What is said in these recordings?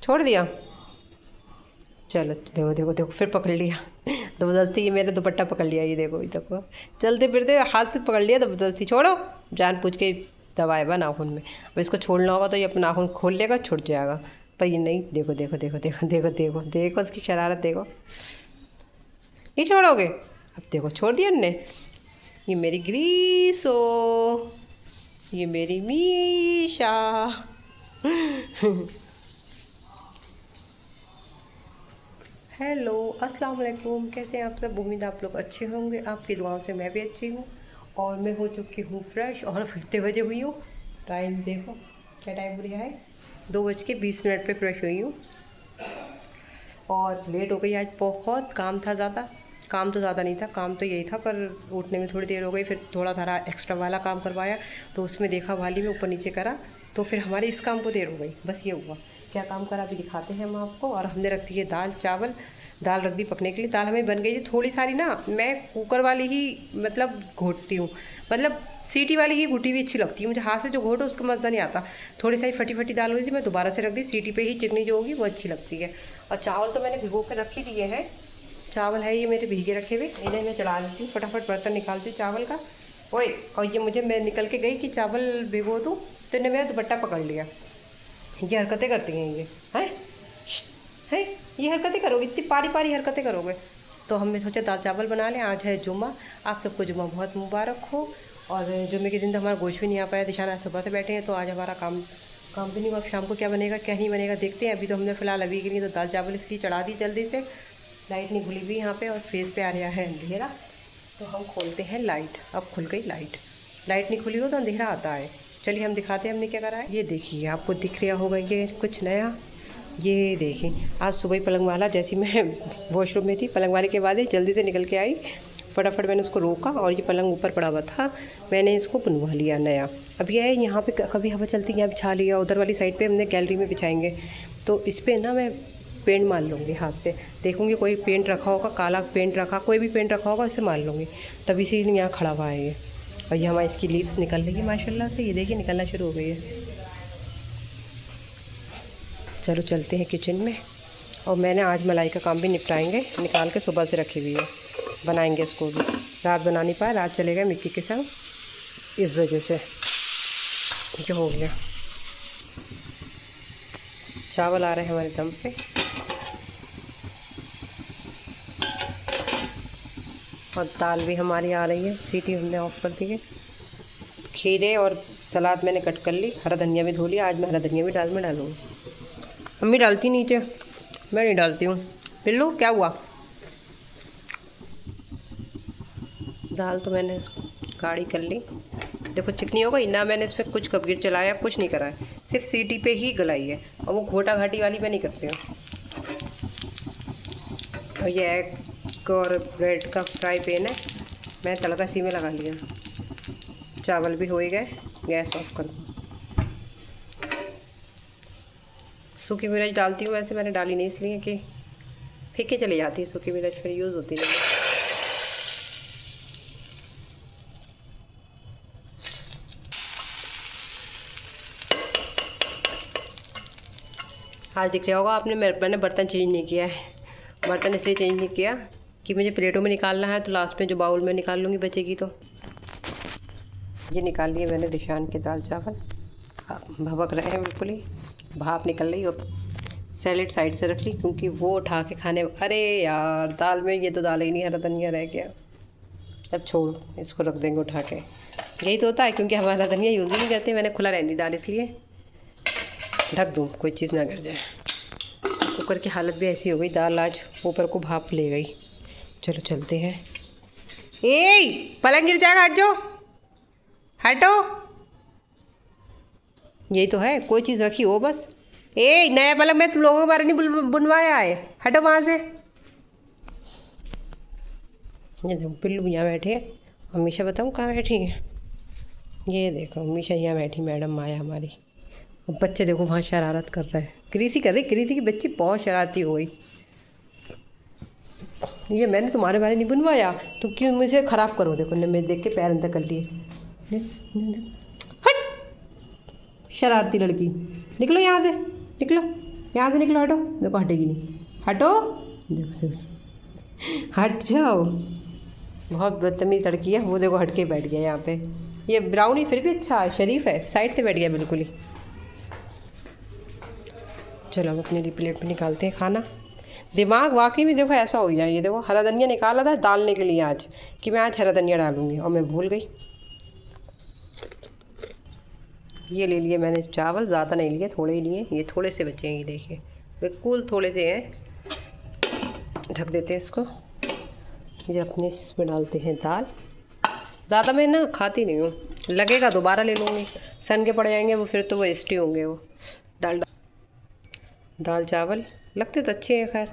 छोड़ दिया। चलो देखो देखो देखो फिर पकड़ लिया ज़बरदस्ती। ये मेरा दुपट्टा पकड़ लिया, ये देखो ये देखो, चलते फिरते हाथ से पकड़ लिया ज़बरदस्ती। छोड़ो, जान पूछ के दबाए बा नाखून में। अब इसको छोड़ना होगा तो ये अपना नाखून खोल लेगा, छूट जाएगा। पर ये नहीं, देखो देखो देखो देखो देखो देखो देखो उसकी शरारत देखो। नहीं छोड़ोगे? अब देखो छोड़ दिया ने। ये मेरी ग्रीसो, ये मेरी मीशा हेलो, अस्सलाम वालेकुम। कैसे हैं आप सब? उम्मीद आप लोग अच्छे होंगे, आपकी दुआओं से मैं भी अच्छी हूँ। और मैं हो चुकी हूँ फ्रेश और 5 बजे हुई हूँ। टाइम देखो क्या टाइम हो रहा है, 2:20 पे फ्रेश हुई हूँ। और लेट हो गई आज, बहुत काम था ज़्यादा। काम तो ज़्यादा नहीं था, काम तो यही था, पर उठने में थोड़ी देर हो गई। फिर थोड़ा सारा एक्स्ट्रा वाला काम करवाया, तो उसमें देखा वाली में ऊपर नीचे करा, तो फिर हमारे इस काम को देर हो गई। बस ये हुआ। क्या काम करा अभी दिखाते हैं हम आपको। और हमने रख दी है दाल चावल, दाल रख दी पकने के लिए। दाल हमें बन गई थी थोड़ी सारी ना, मैं कुकर वाली ही मतलब घोटती हूँ, मतलब सीटी वाली ही घुटी हुई अच्छी लगती है मुझे। हाथ से जो घोटो उसका मज़ा नहीं आता। थोड़ी सी फटी फटी दाल हुई थी, मैं दोबारा से रख दी सीटी पे ही। चिकनी जो होगी वो अच्छी लगती है। और चावल तो मैंने भिगो कर रख ही दिए हैं। चावल है ये मेरे भीगे रखे हुए, इन्हें मैं चढ़ा देती हूँ। फटाफट बर्तन निकालती हूँ चावल का। ओए, और ये मुझे, मैं निकल के गई कि चावल भिगो दूँ, तो इन्हें मेरा दुपट्टा पकड़ लिया। ये हरकतें करती हैं ये, हैं ये हरकतें करोगे, इतनी पारी पारी हरकतें करोगे। तो हमने सोचा दाल चावल बना लें। आज है जुम्मा, आप सबको जुम्मा बहुत मुबारक हो। और जुम्मे के दिन तो हमारा गोश्त भी नहीं आ पाया, दिशाना सुबह से बैठे हैं, तो आज हमारा काम भी नहीं हुआ। शाम को क्या बनेगा क्या नहीं बनेगा देखते हैं। अभी तो हमने फ़िलहाल अभी के लिए तो दाल चावल इसलिए चढ़ा दी जल्दी से। लाइट नहीं खुली हुई यहाँ पे, और फेस पे आ रहा है अंधेरा, तो हम खोलते हैं लाइट। अब खुल गई लाइट। लाइट नहीं खुली हो तो अंधेरा आता है। चलिए हम दिखाते हैं हमने क्या करा है। ये देखिए, आपको दिख रहा होगा ये कुछ नया। ये देखिए, आज सुबह ही पलंग वाला, जैसी मैं वॉशरूम में थी, पलंग वाले के बाद ही जल्दी से निकल के आई। फटाफट मैंने उसको रोका, और ये पलंग ऊपर पड़ा हुआ था, मैंने इसको बनवा लिया नया। अब ये है यहाँ पे कभी हवा चलती है, यहाँ बिछा लिया। उधर वाली साइड पे हमने गैलरी में बिछाएंगे, तो इस पर ना मैं पेंट मार लूँगी हाथ से। देखूँगी कोई पेंट रखा होगा, काला पेंट रखा, कोई भी पेंट रखा होगा, इसे मार लूँगी। तभी से यहाँ खड़ा हुआ है ये। और ये हमारी इसकी लीव्स निकल रही है माशाल्लाह से, ये देखिए निकलना शुरू हो गई है। चलो चलते हैं किचन में। और मैंने आज मलाई का काम भी निपटाएंगे, निकाल के सुबह से रखी हुई है, बनाएंगे इसको भी। रात बना नहीं पाया, रात चले गए मिक्की के संग, इस वजह से जो हो गया। चावल आ रहे हैं हमारे दम पे, और दाल भी हमारी आ रही है। सीटी हमने ऑफ कर दी है। खीरे और सलाद मैंने कट कर ली, हरा धनिया भी धो लिया। आज मैं हरा धनिया भी दाल में डालूँगी। मम्मी डालती नीचे, मैं नहीं डालती हूँ। पिल्लू क्या हुआ? दाल तो मैंने गाढ़ी कर ली, देखो चिकनी हो गई ना। मैंने इस पर कुछ कबीर चलाया, कुछ नहीं करा है, सिर्फ सीटी पे ही गलाई है। और वो घोटा घाटी वाली मैं नहीं करती हूँ। और ये एग और ब्रेड का फ्राई पैन है, मैं तड़का सी में लगा लिया। चावल भी हो ही गए, गैस ऑफ कर दूँ। सूखी मिर्च डालती हूँ, वैसे मैंने डाली नहीं इसलिए कि फीके चली जाती है सूखी मिर्च, फिर यूज़ होती नहीं। आज दिख रहा होगा आपने, मैंने बर्तन चेंज नहीं किया है। बर्तन इसलिए चेंज नहीं किया कि मुझे प्लेटों में निकालना है, तो लास्ट में जो बाउल में निकाल लूँगी बचेगी। तो ये निकाल लिए मैंने दिशान के दाल चावल, भभक रहे हैं बिल्कुल ही, भाप निकल रही। और सैलेड साइड से रख ली, क्योंकि वो उठा के खाने, अरे यार दाल में ये तो दाल ही नहीं, हरा धनिया रह गया। अब छोड़ो, इसको रख देंगे उठा के। यही तो होता है, क्योंकि हमारा धनिया यूज़ ही नहीं करते। मैंने खुला रहने दी दाल, इसलिए ढक दूँ कोई चीज़ ना गिर जाए। कुकर की हालत भी ऐसी हो गई, दाल आज ऊपर को भाप ले गई। चलो चलते हैं। ए पलंग गिर जाएगा, हट जाओ, हटो। यही तो है, कोई चीज़ रखी हो बस। ए नया पलंग मैं तुम लोगों के बारे नहीं बुनवाया है, हटो वहाँ से। ये देखो पिल्लू यहाँ बैठे हैं, हमेशा बताऊँ कहाँ बैठी है। ये देखो हमेशा यहाँ बैठी मैडम माया हमारी। और बच्चे देखो वहाँ शरारत कर रहे हैं, कृषि कर रही। कृषि की बच्ची बहुत शरारती हो गई। ये मैंने तुम्हारे बारे नहीं बुनवाया, तो क्यों मुझे ख़राब करो। देखो ने मैं देख के पैर अंदर कर लिए। हट शरारती लड़की, निकलो यहाँ से, निकलो। यहाँ से निकलो, हटो। देखो हटेगी नहीं, हटो। देखो देखो, हट जाओ। बहुत बदतमीज लड़की है वो। देखो हट के बैठ गया यहाँ पे। ये ब्राउनी फिर भी अच्छा है, शरीफ है, साइड से बैठ गया बिल्कुल ही। चलो अब अपने लिए प्लेट में निकालते हैं खाना। दिमाग वाकई में देखो ऐसा हो गया। ये देखो हरा धनिया निकाला था डालने के लिए आज, कि मैं आज हरा धनिया डालूँगी, और मैं भूल गई। ये ले लिए मैंने चावल, ज़्यादा नहीं लिए, थोड़े ही लिए। ये थोड़े से बचे हैं, ये देखिए बिल्कुल थोड़े से हैं। ढक देते हैं इसको। ये अपने इसमें डालते हैं दाल। ज़्यादा मैं ना खाती नहीं हूँ, लगेगा दोबारा ले लूँगी। सन के पड़ जाएंगे वो, फिर तो वो वेस्ट ही होंगे वो। दाल चावल लगते तो अच्छे हैं। खैर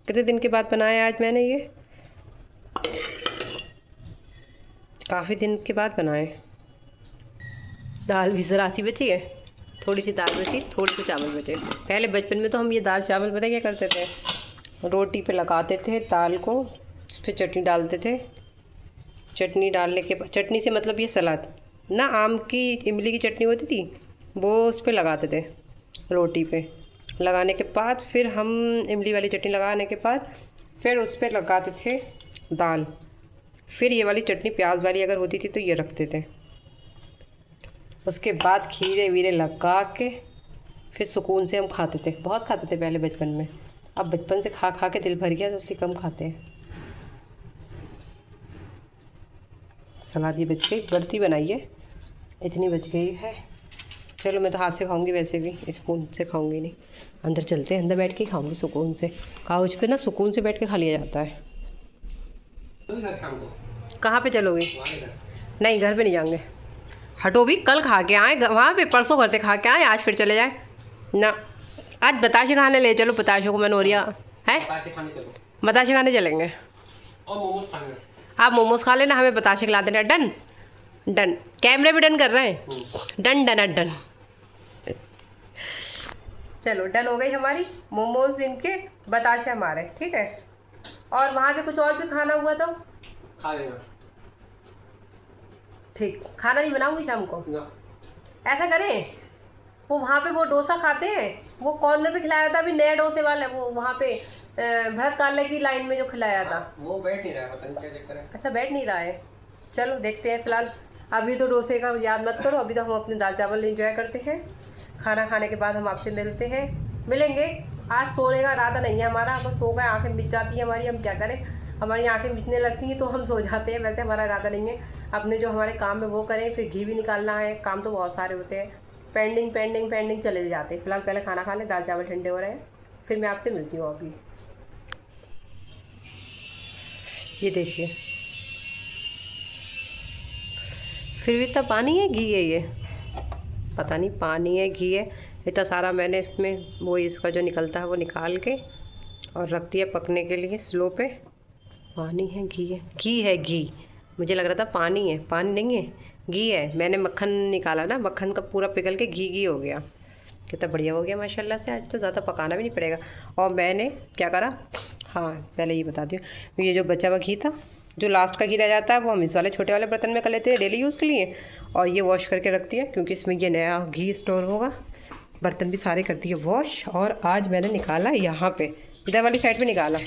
कितने दिन के बाद बनाया आज मैंने ये, काफ़ी दिन के बाद बनाए। दाल भी ज़रा सी बची है, थोड़ी सी दाल बची, थोड़ी सी चावल बचे। पहले बचपन में तो हम ये दाल चावल पता क्या करते थे, रोटी पे लगाते थे दाल को, उस पर चटनी डालते थे। चटनी डालने के बाद, चटनी से मतलब ये सलाद ना, आम की इमली की चटनी होती थी, वो उस पर लगाते थे रोटी पे। लगाने के बाद फिर हम इमली वाली चटनी लगाने के बाद फिर उस पर लगाते थे दाल। फिर ये वाली चटनी प्याज वाली अगर होती थी तो ये रखते थे। उसके बाद खीरे वीरे लगा के फिर सुकून से हम खाते थे। बहुत खाते थे पहले बचपन में, अब बचपन से खा खा के दिल भर गया तो इसलिए कम खाते हैं। सलाद ये बच गई, बढ़ती बनाइए, इतनी बच गई है। चलो मैं तो हाथ से खाऊंगी, वैसे भी स्पून से खाऊंगी नहीं। अंदर चलते हैं, अंदर बैठ के खाऊंगी सुकून से। काउच पे ना सुकून से बैठ के खा लिया जाता है। कहाँ पे चलोगी? नहीं घर पे नहीं जाएंगे। हटो भी, कल खा के आए वहाँ पे, परसों घर से खा के आए, आज फिर चले जाए ना। आज बताशे खाने ले चलो, बताशे को मनोरिया है, बताशे खाने चलेंगे। आप मोमोज खा लेना, हमें बताशे खिला देना। डन डन, कैमरे भी डन कर रहे हैं। Done done done. चलो डन हो गई हमारी, मोमोज इनके, बताशे हमारे, ठीक है। और वहाँ से कुछ और भी खाना हुआ तो खा लेना। ठीक, खाना नहीं बनाऊंगी शाम को। ऐसा करें, वो वहाँ पे वो डोसा खाते हैं, वो कॉर्नर पे खिलाया था अभी नया डोसे वाला, वो वहाँ पे भरत काले की लाइन में जो खिलाया था, वो बैठ नहीं रहा है, पता नहीं क्या चक्कर है। अच्छा बैठ नहीं रहा है, चलो देखते हैं। फिलहाल अभी तो डोसे का याद मत करो, अभी तो हम अपने दाल चावल एंजॉय करते हैं। खाना खाने के बाद हम आपसे मिलेंगे। आज सोने का इरादा नहीं है हमारा, बस सो गए, आँखें मिच जाती हैं हमारी, हम क्या करें, हमारी आँखें मिचने लगती हैं तो हम सो जाते हैं। वैसे हमारा इरादा नहीं है, अपने जो हमारे काम है वो करें, फिर घी भी निकालना है, काम तो बहुत सारे होते हैं, पेंडिंग चले जाते हैं। फिलहाल पहले खाना खा लें, दाल चावल ठंडे हो रहे हैं, फिर मैं आपसे मिलती हूँ। अभी ये देखिए, फिर भी इतना पानी है, घी है ये, पता नहीं पानी है घी है, इतना सारा मैंने इसमें वो इसका जो निकलता है वो निकाल के और रख दिया पकने के लिए स्लो पे। पानी है घी है, घी है घी, मुझे लग रहा था पानी है, पानी नहीं है, घी है। मैंने मक्खन निकाला ना, मक्खन का पूरा पिघल के घी हो गया। कितना बढ़िया हो गया माशाल्लाह से। आज तो ज़्यादा पकाना भी नहीं पड़ेगा। और मैंने क्या करा, हाँ पहले ये बता दी, ये जो बचा हुआ घी था, जो लास्ट का घी रह जाता है, वो हम इस वाले छोटे वाले बर्तन में कर लेते हैं डेली यूज़ के लिए, और ये वॉश करके रख दिया क्योंकि इसमें ये नया घी स्टोर होगा। बर्तन भी सारे कर दिए वॉश। और आज मैंने निकाला यहाँ पे, इधर वाली साइड पे निकाला,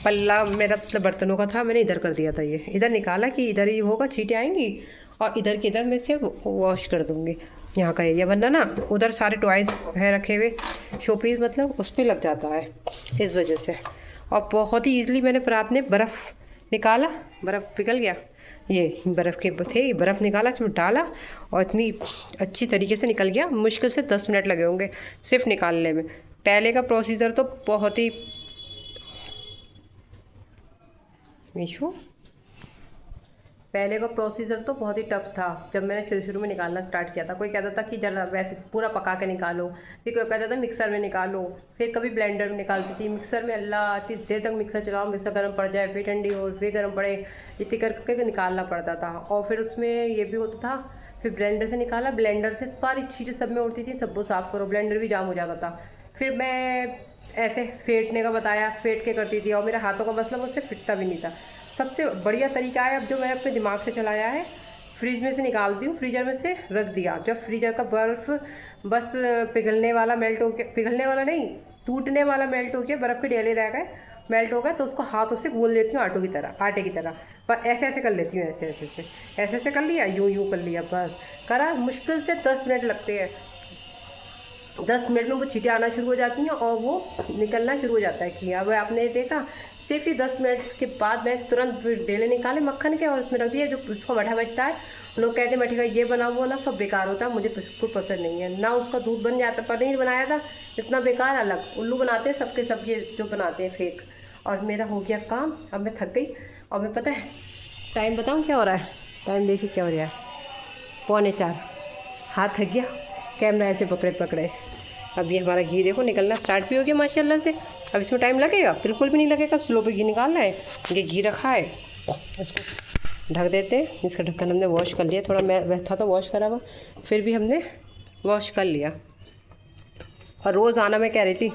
पल्ला मेरा मतलब बर्तनों का था, मैंने इधर कर दिया था, ये इधर निकाला कि इधर ही होगा, छींटे आएंगी, और इधर के इधर में से वॉश कर दूँगी। यहाँ का एरिया बनना ना, उधर सारे टॉयज़ है रखे हुए, शोपीस मतलब उस पर लग जाता है इस वजह से। और बहुत ही ईज़िली मैंने परात ने बर्फ़ निकाला, बर्फ़ पिघल गया, ये बर्फ़ के थे, बर्फ़ निकाला, इसमें डाला और इतनी अच्छी तरीके से निकल गया। मुश्किल से 10 मिनट लगे होंगे सिर्फ निकालने में। पहले का प्रोसीजर तो बहुत ही टफ था। जब मैंने शुरू में निकालना स्टार्ट किया था, कोई कहता था कि जरा वैसे पूरा पका के निकालो, फिर कोई कहता था मिक्सर में निकालो, फिर कभी ब्लेंडर में निकालती थी। मिक्सर में अल्लाह इतनी देर तक मिक्सर चलाओ, मिक्सर गर्म पड़ जाए, फिर ठंडी हो, फिर गर्म पड़े, इतनी करके निकालना पड़ता था। और फिर उसमें ये भी होता था, फिर ब्लेंडर से निकाला, ब्लेंडर से सारी चीज़ें सब में उड़ती थी, सबको साफ़ करो, ब्लेंडर भी जाम हो जाता था। फिर मैं ऐसे फेंटने का बताया, फेंट के करती थी, और मेरे हाथों का मसला मुझसे फिटता भी नहीं था। सबसे बढ़िया तरीका है अब जो मैंने अपने दिमाग से चलाया है, फ्रिज में से निकाल दी हूँ, फ्रीज़र में से रख दिया। जब फ्रीज़र का बर्फ़ बस पिघलने वाला मेल्ट हो गया, पिघलने वाला नहीं, टूटने वाला मेल्ट हो गया, बर्फ़ के ढेले रह गए, मेल्ट हो गया, तो उसको हाथों से गूंद लेती हूँ आटे की तरह। पर ऐसे ऐसे कर लेती हूँ, ऐसे ऐसे कर लिया, यूँ यूँ कर लिया, बस करा। मुश्किल से 10 मिनट लगते हैं। 10 मिनट में वो छींटे आना शुरू हो जाती हैं और वो निकलना शुरू हो जाता है कि अब आपने देखा। सिर्फ ही 10 मिनट के बाद मैं तुरंत ढेले निकाले मक्खन के और उसमें रख दिया। जो उसका मठा बचता है, लोग कहते हैं मठे का ये बना हुआ ना सब बेकार होता है, मुझे बिल्कुल पसंद नहीं है ना। उसका दूध बन जाता, पनीर बनाया था इतना बेकार, अलग उल्लू बनाते हैं सबके सब, ये जो बनाते हैं फेक। और मेरा हो गया काम, अब मैं थक गई। और मैं पता है टाइम बताऊँ क्या हो रहा है, टाइम देखिए क्या हो रहा है, 3:45। हाथ थक गया कैमरा ऐसे पकड़े पकड़े। अब ये हमारा घी देखो निकलना स्टार्ट भी हो गया माशाल्लाह से। अब इसमें टाइम लगेगा, बिल्कुल भी नहीं लगेगा, स्लो पे घी निकालना है। ये घी रखा है, इसको ढक देते हैं। इसका ढक्कन हमने वॉश कर लिया, थोड़ा मैं वह था तो वॉश करा हुआ, फिर भी हमने वॉश कर लिया। और रोज़ आना मैं कह रही थी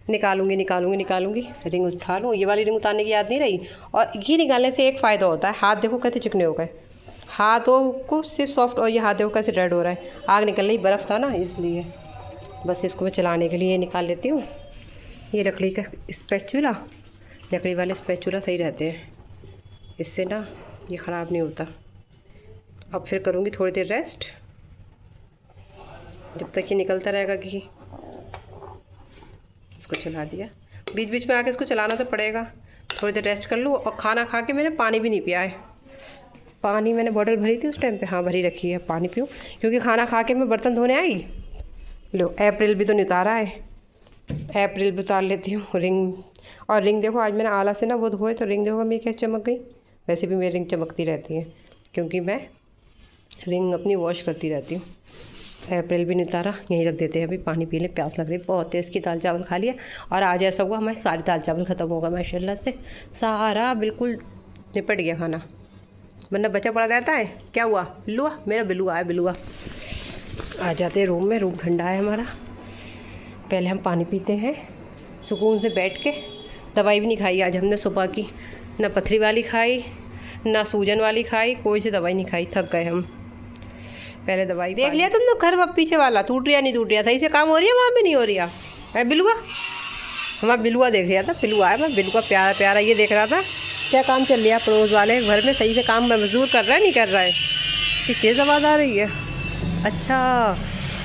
निकालूंगी निकालूंगी निकालूंगी, रिंग उठा लूँ, ये वाली रिंग उतारने की याद नहीं रही। और घी निकालने से एक फ़ायदा होता है, हाथ देखो कैसे चिकने हो गए, हाथों को सिर्फ सॉफ्ट, और ये हाथ देखो कैसे रेड हो रहा है, आग निकल रही, बर्फ़ था ना इसलिए। बस इसको मैं चलाने के लिए निकाल लेती हूँ। ये लकड़ी का स्पैचुला, लकड़ी वाले स्पैचुला सही रहते हैं, इससे ना ये ख़राब नहीं होता। अब फिर करूँगी थोड़ी देर रेस्ट, जब तक ये निकलता रहेगा घी। इसको चला दिया, बीच बीच में आके इसको चलाना तो पड़ेगा। थोड़ी देर रेस्ट कर लूँ। और खाना खा के मैंने पानी भी नहीं पिया है। पानी मैंने बॉटल भरी थी उस टाइम पे, हाँ भरी रखी है, पानी पीऊँ, क्योंकि खाना खा के मैं बर्तन धोने आई। लो अप्रैल भी तो नहीं उतारा है, अप्रैल भी उतार लेती हूँ। रिंग, और रिंग देखो आज मैंने आला से ना वो धोए तो रिंग देखो मेरी कैसे चमक गई। वैसे भी मेरी रिंग चमकती रहती है क्योंकि मैं रिंग अपनी वॉश करती रहती हूँ। अप्रैल भी नहीं उतारा, यहीं रख देते हैं। अभी पानी पी ले, प्यास लग रही बहुत तेज़ की। दाल चावल खा लिया और आज ऐसा हुआ हमारे सारे दाल चावल ख़त्म होगा माशाल्लाह से, सारा बिल्कुल निपट गया खाना, वरना बचा पड़ा रहता है। क्या हुआ, बिल्लुआ, मेरा बिल्लुआ है, बिल्लुआ। आ जाते हैं रूम में, रूम ठंडा है हमारा। पहले हम पानी पीते हैं सुकून से बैठ के। दवाई भी नहीं खाई आज हमने सुबह की, ना पथरी वाली खाई ना सूजन वाली खाई, कोई सी दवाई नहीं खाई, थक गए हम। पहले दवाई देख लिया तुम तो, घर पीछे वाला टूट रहा नहीं टूट रहा, सही से काम हो रही है, वहाँ भी नहीं हो रही है। बिल्लुआ, हमारा बिल्लुआ देख रहा था, बिल्लुआ है, मैं बिल्लुआ प्यारा प्यारा ये देख रहा था क्या काम चल रहा है पड़ोस वाले घर में, सही से काम मजदूर कर रहा है नहीं कर रहा है। किस तेज़ आवाज़ आ रही है। अच्छा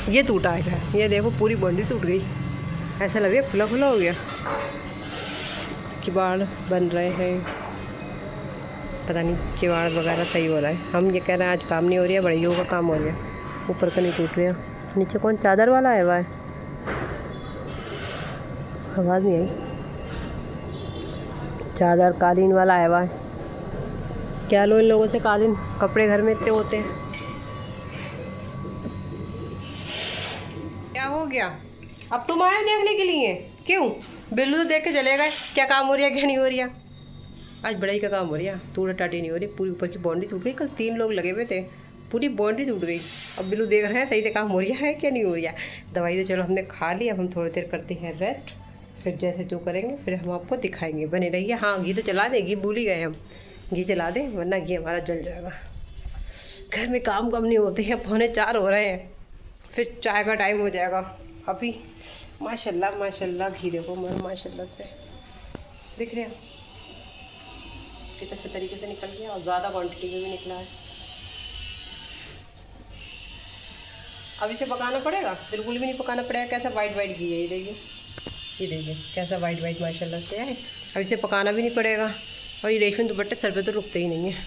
ये टूटा है, ये देखो पूरी बाउंड्री टूट गई, ऐसा लग रहा है खुला खुला हो गया। किवाड़ बन रहे हैं, पता नहीं किवाड़ वगैरह सही हो रहा है। हम ये कह रहे हैं आज काम नहीं हो रही है, बड़ियों का काम हो रहा है। ऊपर का नहीं टूट रहा, नीचे कौन चादर वाला है वह, आवाज़ नहीं आई। चादर कालीन वाला है वह, क्या लो इन लोगों से, कालीन कपड़े घर में इतने होते हैं। क्या हो गया, अब तुम आए देखने के लिए, क्यों? बिल्लू तो देख के चले गए क्या काम हो रहा है क्या नहीं हो रहा। आज बड़ाई का काम हो रहा है, टूटा टाटी नहीं हो रही, पूरी ऊपर की बाउंड्री टूट गई। कल 3 लोग लगे हुए थे, पूरी बाउंड्री टूट गई। अब बिल्लू देख रहे हैं सही से काम हो रहा है क्या नहीं हो रहा। दवाई तो चलो हमने खा ली, अब हम थोड़ी देर करते हैं रेस्ट, फिर जैसे जो करेंगे फिर हम आपको दिखाएंगे, बने रहिए। हाँ घी तो चला दें, घी भूल ही गए हम, घी चला दें वरना घी हमारा जल जाएगा। घर में काम कम नहीं होते हैं, 3:45 हो रहे हैं, फिर चाय का टाइम हो जाएगा। अभी माशाल्लाह माशाल्लाह घी देखो माशाल्लाह से दिख रहे हैं कितने अच्छे तरीके से निकल गया, और ज़्यादा क्वांटिटी में भी निकला है। अब इसे पकाना पड़ेगा, बिल्कुल भी नहीं पकाना पड़ेगा। कैसा वाइट वाइट घी है, ये देखिए, ये देखिए कैसा वाइट वाइट माशाल्लाह से है। अब इसे पकाना भी नहीं पड़ेगा। और ये रेशमी दुपट्टे सर पे तो रुकते ही नहीं है।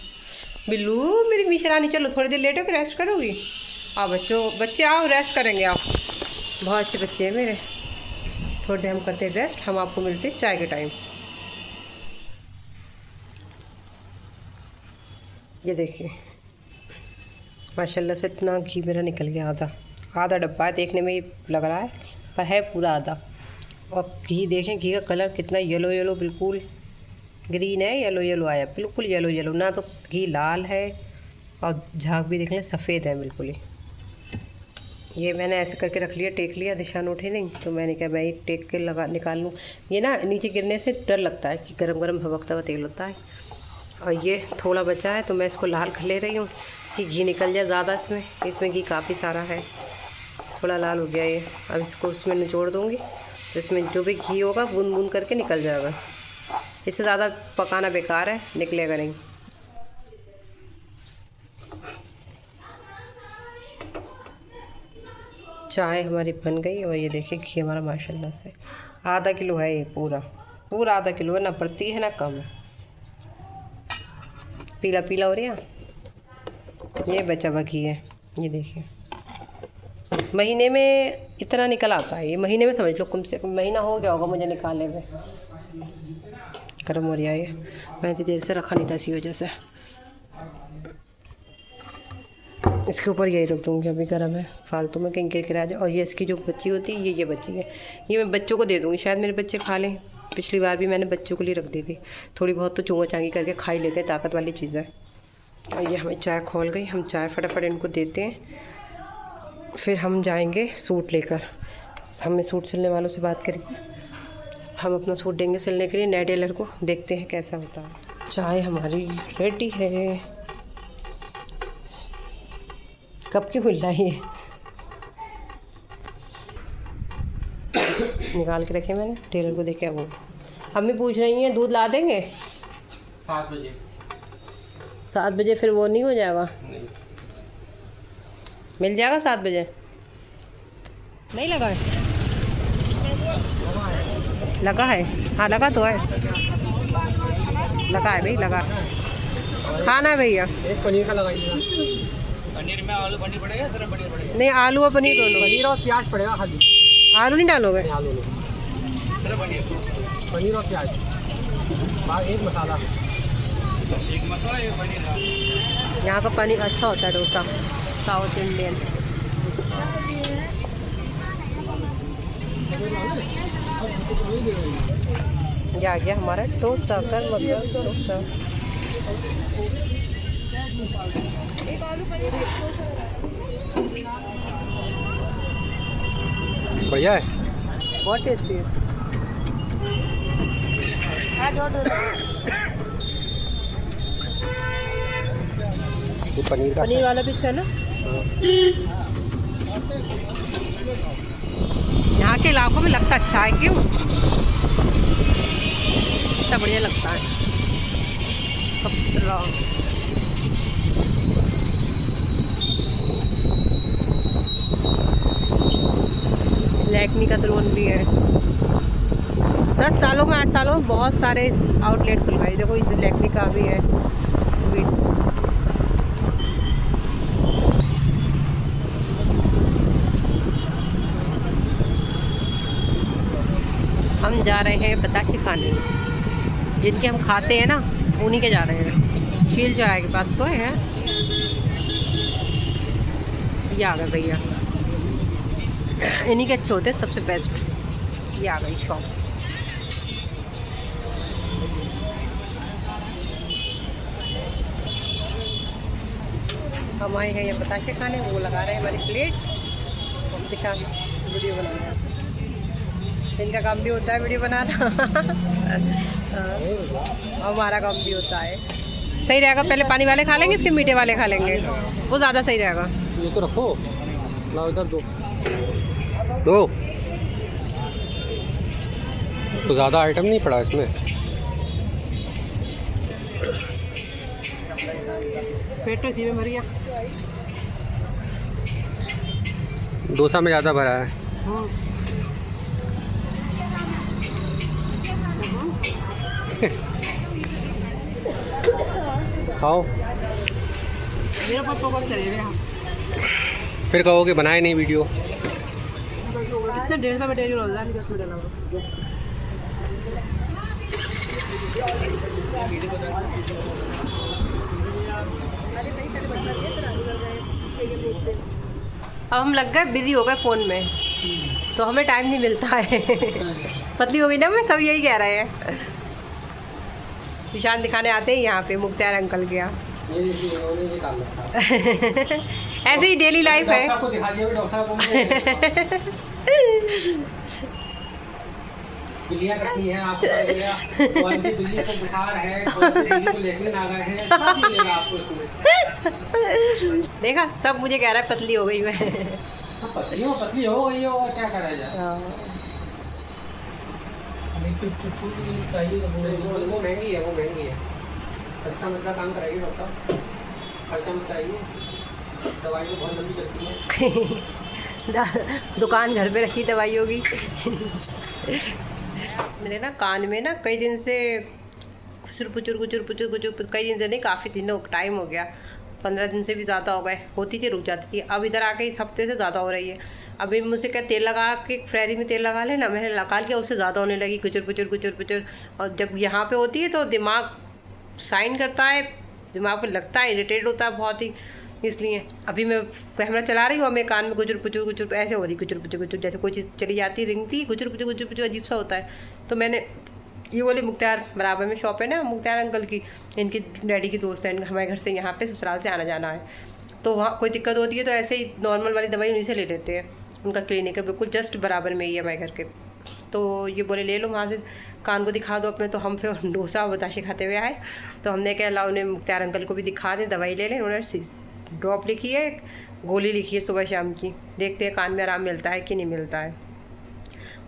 बिल्लू मेरी मीशरानी, चलो थोड़ी देर लेटो फिर रेस्ट करोगी। आओ बच्चे आओ रेस्ट करेंगे आप, बहुत अच्छे बच्चे हैं मेरे। थोड़ी देर हम करते रेस्ट, हम आपको मिलते चाय के टाइम। ये देखिए माशाल्लाह से इतना घी मेरा निकल गया, आधा डब्बा है, देखने में ये लग रहा है पर है पूरा आधा। और घी देखें, घी का कलर कितना येलो येलो, बिल्कुल ग्रीन है, येलो येलो आया, बिल्कुल येलो येलो, ना तो घी लाल है और झाग भी देख लें सफ़ेद है बिल्कुल ही। ये मैंने ऐसे करके रख लिया, टेक लिया, निशान उठे नहीं तो मैंने कहा मैं ये टेक के निकाल लूँ। ये ना नीचे गिरने से डर लगता है कि गरम गरम भभकता हुआ तेल होता है। और ये थोड़ा बचा है तो मैं इसको लाल कर ले रही हूँ। कि घी निकल जाए ज़्यादा इसमें। इसमें घी काफ़ी सारा है, थोड़ा लाल हो गया ये। अब इसको उसमें निचोड़ दूँगी तो इसमें जो भी घी होगा बूंद बूंद करके निकल जाएगा। इससे ज़्यादा पकाना बेकार है, निकलेगा नहीं। चाय हमारी बन गई और ये देखिए घी हमारा माशाल्लाह से आधा किलो है। ये पूरा आधा किलो है, ना बढ़ती है ना कम है। पीला पीला हो रही है। ये बचा हुआ घी है, ये देखिए। महीने में इतना निकल आता है, ये महीने में समझ लो कम से कम महीना हो गया होगा मुझे निकाले हुए। गर्म हो रहा है ये, मैंने तो देर से रखा नहीं था इसी वजह से। इसके ऊपर यही रख दूँगी, अभी गर्म है, फालतू में कहीं गिरा जाए। और ये इसकी जो बच्ची होती है ये बची है, ये मैं बच्चों को दे दूँगी, शायद मेरे बच्चे खा लें। पिछली बार भी मैंने बच्चों के लिए रख दी थी। थोड़ी बहुत तो चूंगा चांगी करके खा ही लेते हैं, ताकत वाली चीज़ है। और ये हमें चाय खोल गई, हम चाय फटाफट इनको देते हैं, फिर हम जाएंगे सूट लेकर। हमें सूट सिलने वालों से बात करेंगे, हम अपना सूट देंगे सिलने के लिए नए टेलर को, देखते हैं कैसा होता है। चाय हमारी रेडी है। कब की खुल रही है, निकाल के रखे मैंने, टेलर को देखे। वो अम्मी पूछ रही हैं दूध ला देंगे 7 बजे। 7 बजे फिर वो नहीं हो जाएगा? नहीं। मिल जाएगा 7 बजे? नहीं लगा है? लगा है, हाँ लगा तो है, लगा है भाई, लगा। खाना है भैया? एक पनीर का लगाइएगा। पनीर में आलू पनीर पड़ेगा, सिर्फ पनीर पड़ेगा? नहीं, आलू और पनीर दोनों। पनीर और प्याज पड़ेगा खाली। आलू नहीं डालोगे? आलू नहीं, सिर्फ पनीर और प्याज। एक मसाला, एक मसाला, एक पनीर। यहाँ का पनीर अच्छा होता है, डोसा साउथ इंडियन। ये आ गया हमारा डोसा, कर मतलब डोसा। बढ़िया है, बहुत टेस्टी है। ये पनीर वाला भी अच्छा है ना। यहाँ के इलाकों में लगता अच्छा है, क्यों इतना बढ़िया लगता है। लैक्मी का सलून भी है। 10 सालों में 8 सालों में बहुत सारे आउटलेट खुल गए। देखो इधर लैक्मी का भी है। हम जा रहे हैं बताशे खाने, जिनके हम खाते हैं ना उन्हीं के जा रहे हैं। शील चाय के पास तो है। ये आ गए भैया, इन्हीं के अच्छे होते हैं सबसे बेस्ट। ये आ गई शॉप। हम आए हैं ये बताशे खाने, वो लगा रहे हैं हमारी प्लेट। दिखा वीडियो बना रहे हैं, इनका काम भी होता है वीडियो बनाना। हमारा काम भी होता है। सही रहेगा, पहले पानी वाले खा लेंगे फिर मीठे वाले खा लेंगे, वो ज़्यादा सही रहेगा। ये तो रखो, लाओ इधर दो तो ज़्यादा आइटम नहीं पड़ा इसमें। पेट तो इसी में भर गया। डोसा में ज़्यादा भरा है। खाओ, मेरे पास फोकस करिए। फिर कहोगे बनाए नहीं वीडियो। इतना 150 मटेरियल हो जाए, 10 मिनट लगा। अब हम लग गए बिजी हो गए फ़ोन में, तो हमें टाइम नहीं मिलता है। पतली हो गई ना, मैं सब यही कह रहे हैं। निशान दिखाने आते हैं यहाँ पे मुख्तार अंकल के यहाँ। ऐसे ही डेली लाइफ है। बिल्लियाँ कितनी हैं आपको लगेगा, कौन सी बिल्ली को बुखार है, कौन सी बिल्ली को लेटरिन आ गए हैं, सब मिलेगा आपको इसमें। देखा, सब मुझे कह रहा है पतली हो गई मैं। पतली हो गई हो, क्या करा जाए। हाँ। चाहिए वो महंगी है, वो महंगी है। सस्ता मतलब काम कराइए डॉक्टर, खर्चा मत कराइए। दवाई तो बहुत लंबी चलती है। दुकान घर पे रखी दवाइयों की। मेरे ना कान में ना कई दिन से खुचर पुचुर कई दिन से नहीं, काफ़ी दिनों टाइम हो गया, 15 दिन से भी ज़्यादा हो गए। होती थी, रुक जाती थी, अब इधर आके इस हफ्ते से ज़्यादा हो रही है। अभी मुझसे क्या तेल लगा के, फ्रेरी में तेल लगा लेना, मैंने लगा लिया, उससे ज़्यादा होने लगी कुचर पुचुर। और जब यहाँ पे होती है तो दिमाग साइन करता है, दिमाग पर लगता है, इरिटेट होता है बहुत ही। इसलिए अभी मैं कैमरा चला रही हूँ और मेरे कान में गुजर पुचुर ऐसे हो रही, गुजर पुचुर, जैसे कोई चीज़ चली जाती, रिंगती, गुजर पुचुर अजीब सा होता है। तो मैंने ये बोले, मुख्तार बराबर में शॉप है ना मुख्तार अंकल की, इनकी डैडी की दोस्त है, हमारे घर से यहाँ पे ससुराल से आना जाना है, तो वहाँ कोई दिक्कत होती है तो ऐसे ही नॉर्मल वाली दवाई उन्हीं से ले लेते हैं। उनका क्लिनिक है बिल्कुल जस्ट बराबर में ही है हमारे घर के। तो ये बोले ले लो वहाँ से, कान को दिखा दो अपने। तो हम फिर डोसा बताशे खाते हुए आए, तो हमने कहा ला उन्हें मुख्तार अंकल को भी दिखा दें, दवाई ले लें। उन्होंने ड्रॉप लिखी है, गोली लिखी है सुबह शाम की, देखते हैं कान में आराम मिलता है कि नहीं मिलता है।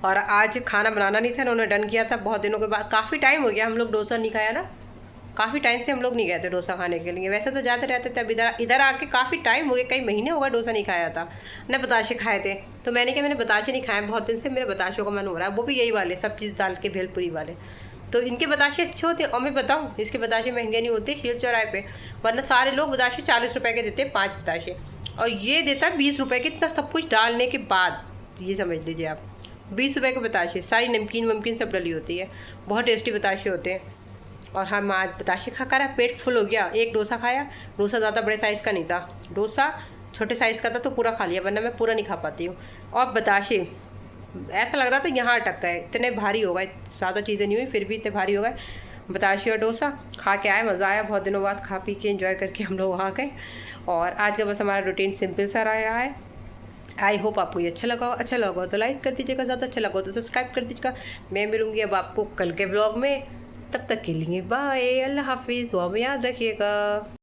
और आज खाना बनाना नहीं था, उन्होंने डन किया था बहुत दिनों के बाद, काफ़ी टाइम हो गया हम लोग डोसा नहीं खाया ना, काफ़ी टाइम से हम लोग नहीं गए थे डोसा खाने के लिए। वैसे तो जाते रहते थे, अब इधर आके काफ़ी टाइम हो गया, कई महीने हो गए डोसा नहीं खाया था। मैंने बताशे खाए थे, तो मैंने कहा मैंने बताशे नहीं खाए बहुत दिन से, मेरे बताशों का मन हो रहा है, वो भी यही वाले सब चीज़ डाल के भेलपुरी वाले। तो इनके बताशे अच्छे होते हैं, और मैं बताऊँ इसके बताशे महंगे नहीं होते शील चौराहे पे, वरना सारे लोग बताशे 40 रुपये के देते हैं 5 बताशे, और ये देता है 20 रुपये के, इतना सब कुछ डालने के बाद। ये समझ लीजिए आप, 20 रुपये के बताशे, सारी नमकीन वमकीन सब डली होती है, बहुत टेस्टी बताशे होते हैं। और हम आज बताशे खा कर पेट फुल हो गया। एक डोसा खाया, डोसा ज़्यादा बड़े साइज़ का नहीं था, डोसा छोटे साइज़ का था तो पूरा खा लिया, वरना मैं पूरा नहीं खा पाती हूँ। और बताशे ऐसा लग रहा था यहाँ अटक गए, इतने भारी हो गए, ज़्यादा चीज़ें नहीं हुई फिर भी इतने भारी हो गए। बताशे और डोसा खा के आए, मज़ा आया, बहुत दिनों बाद खा पी के एंजॉय करके हम लोग वहाँ गए। और आज का बस हमारा रूटीन सिंपल सा रहा है। आई होप आपको ये अच्छा लगा हो, अच्छा लगा हो तो लाइक कर दीजिएगा, ज़्यादा अच्छा लगा हो तो सब्सक्राइब कर दीजिएगा। मैं मिलूँगी अब आपको कल के ब्लॉग में, तब तक के लिए बाय, अल्लाह हाफिज़, दुआ में याद रखिएगा।